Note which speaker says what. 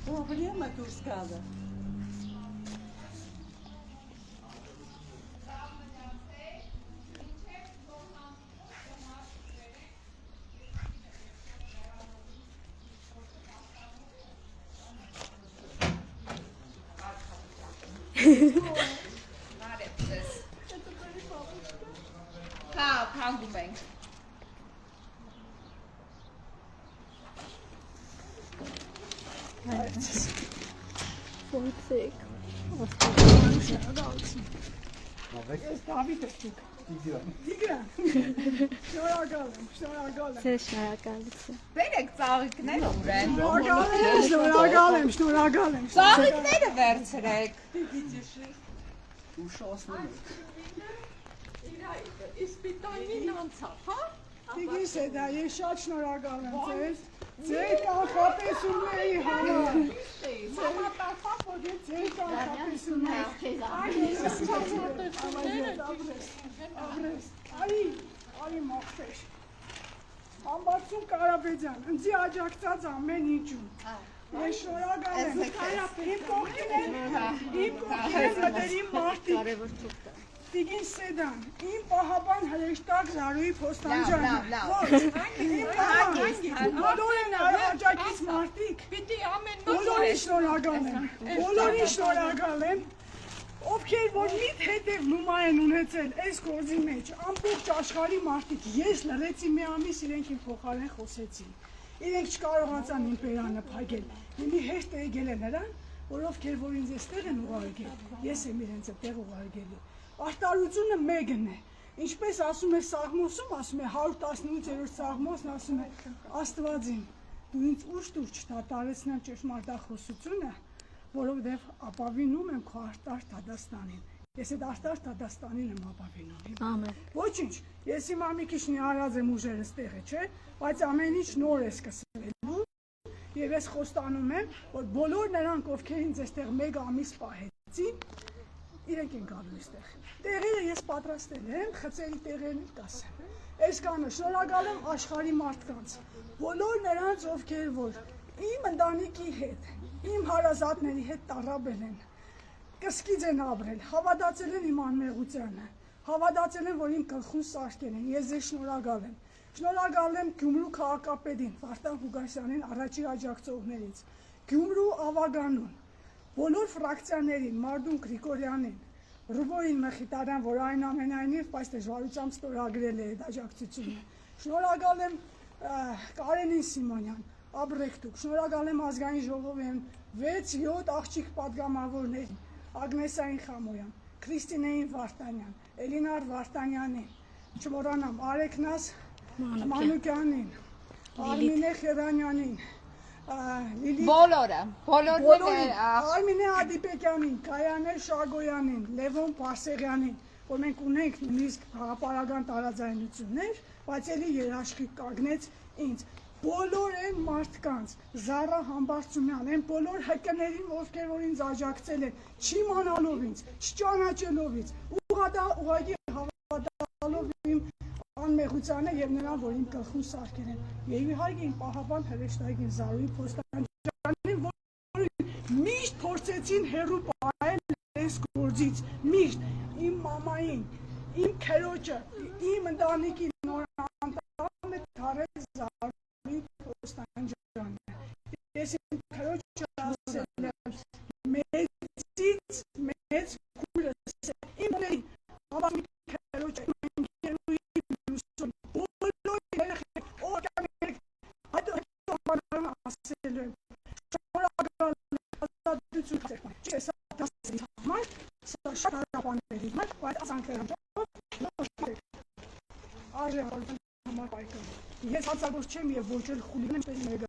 Speaker 1: Problema դուրս գալը։
Speaker 2: Հա, փանգում ենք։
Speaker 3: Ֆոնցեք։
Speaker 4: Ես Դավիթ եմ դուք։ Տիգրան։ Շնորհակալ եմ։
Speaker 3: Ձեր շնորհակալություն։
Speaker 2: Բերեք ծաղիկները ուր են։
Speaker 4: Շնորհակալ եմ։
Speaker 2: Ծաղիկները վերցրեք։
Speaker 1: Իսպիտանին անցավ, հա?
Speaker 4: Տիգրան Սեդա, ես շատ շնորհակալ եմ ձեզ։ Ձեր կանխատեսումների համար։ Մամա տախա փոքր ձեր կանխատեսումները։ Արի մոխտեր։ Ամբարձում Կարապետյան, ընձի աջակցած ամեն ինչում։ Ես շնորհակալ եմ։ Իմ կողքին մտերիմ մարդիկ։ Տիգին Սեդան, իմ պահապան հրեշտակ Զարուհի Փոստանջյանը։ Բոլոր են աջակից մարդիկ։ Բոլորին շնորհակալ եմ։ Ովքեր որ միտ հետև նումա են ունեցել այս գործի մեջ, ամբողջ աշխարհի մարդիկ, ես լռեցի մի ամիս, իրենք իմ փոխարեն խոսեցին։ Իրենք չկարողացան իմ բերանը փակել։ Հիմի հեշտ է եկել է նրան, որ ովքեր որ ինձ էստեղ են ուղարկել, ես եմ իրենց այդտեղ ուղարկելու։ Արտարությունը մեկն է։ Ինչպես ասում է Սաղմոսում, ասում է 118-րդ Սաղմոսն, ասում է Աստվածին, դու ինձ ուշ դուր չդատարեցնեմ ճշմարտախոսությունը, որովհետև ապավինում եմ քո արտար Դադաստանին։ Ես այդ արտար Դադաստանին եմ ապավինում։
Speaker 3: Ամեն։
Speaker 4: Ոչինչ, ես հիմա մի քիչ նիհարած եմ ուժերս տեղը, չէ, բայց ամեն ինչ նոր է սկսվելու եւ ես խոստանում եմ, որ բոլոր նրանք, ովքեր ինձ այստեղ մեկ ամիս պահեցին, իրենք են գալու այստեղ։ Տեղերը ես պատրաստել եմ, խցերի տեղերն կասեմ։ Այսքանը շնորհակալ եմ աշխարհի մարդկանց, բոլոր նրանց, ովքեր որ իմ ընտանիքի հետ, իմ հարազատների հետ տառապել են, կսկիծ են ապրել, հավատացել են իմ անմեղությանը, հավատացել են, որ իմ գլխուն սարքել են, ես ձեզ շնորհակալ եմ։ Շնորհակալ եմ Գյումրու քաղաքապետին, Վարդան Ղուգասյանին, առաջին աջակցողներից, Գյումրու Ավագանուն, բոլոր ֆրակցիաներին, Մարդուն Գրիգորյանին, Ռուբոյին Մխիտարյան, որ այնուամենայնիվ, բայց դժվարությամբ ստորագրել է այդ աջակցությունը։ Շնորհակալ եմ Կարենին Սիմոնյան, Աբրեքտուկ, շնորհակալ եմ ազգային ժողովին 6-7 աղջիկ պատգամավորներին, Ագնեսային Խամոյան, Քրիստինեին Վարդանյան, Էլինար Վարդանյանին, չմոռանամ Արեքնաս Մանուկյանին, Արմինե Խերանյանին, Արմինե Ադիպեկյանին, Կայանե Շագոյանին, Լևոն Պարսեղյանին, որ մենք ունենք նույնիսկ հաղապարական տարաձայնություններ, բայց էլի երաշխիք կանգնեց ինձ։ Բոլոր են մարդկանց, Զառա Համբարձումյան, են բոլոր հկներին, ովքեր որ ինձ աջակցել են, չիմանալով ինձ, չճանաչելով ինձ, ուղղակի հավատալով իմ անմեղությանը եւ նրան, որ իմ գլխուն սարքել են։ Եվ իհարկե իմ պահապան հրեշտակին Զարուհի Փոստանջյանին, որ միշտ փորձեցին հեռու պահել այս գործից, միշտ իմ մամային, իմ քերոջը, իմ ընտանիքի նորընտանը Թարեկ Զարուհի Փոստանջյանը։ Ես իմ քերոջը ասել եմ, մեծից մեծ քույրս է, իմ ների, ավամի քերոջը, Ես հացավոր չեմ և ոչ էլ խուլիգան չեմ